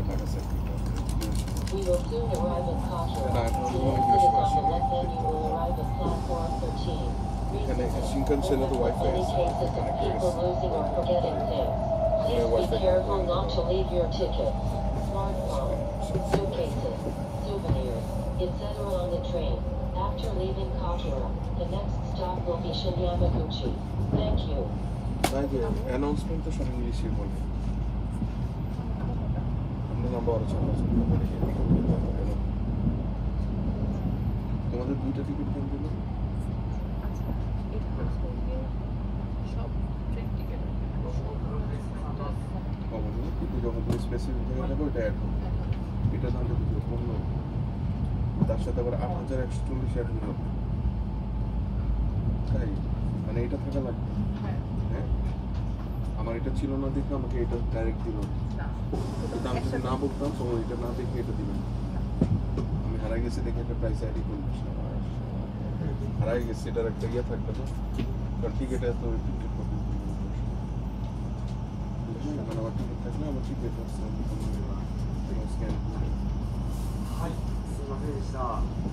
টাকা সেট করতে হবে। We will soon arrive at Koshiro. না, The এখন অনেক exit জিনিস is on আসে the left and you দেখতে will হবে। arrive at platform 13. এখানে শিনকানসেনে তো In ওয়াইফাই any আছে, cases of কানেক্ট হয়ে people গেছে। losing or forgetting things, please be careful not to leave your ticket, smartphone, suitcases, souvenirs, etc. on the train. After leaving Koshiro, the next stop will be Shinyamaguchi. Thank you. না যে announcement তো সব ইংলিশে বলে। আমরা number আছে তোমাদের দুইটা টিকিট কেন দিল? কিন্তু যখন তুমি স্পেসিফিক জায়গায় যাবো এটা অ্যাড হবে, এটা তাহলে অন্য তার সাথে আবার 8140 অ্যাড হয়ে যাবে। তাই মানে এটা থাকা লাগবে। হ্যাঁ আমার এটা ছিল না দেখে আমাকে এটা ডাইরেক্ট দিল, কিন্তু আমি যদি না বলতাম তো এটা না দেখে এটা দিল। আমি হারাই গেছি দেখে একটা প্রাইস অ্যাডই করল, হারাই গেছে এটার একটা ইয়ে থাকবে তো, কারণ টিকিট এত টিকিট করতে মানে আমার টিকিট থাকলে আমার টিকিট স্ক্যান করে はい、すいませんでした。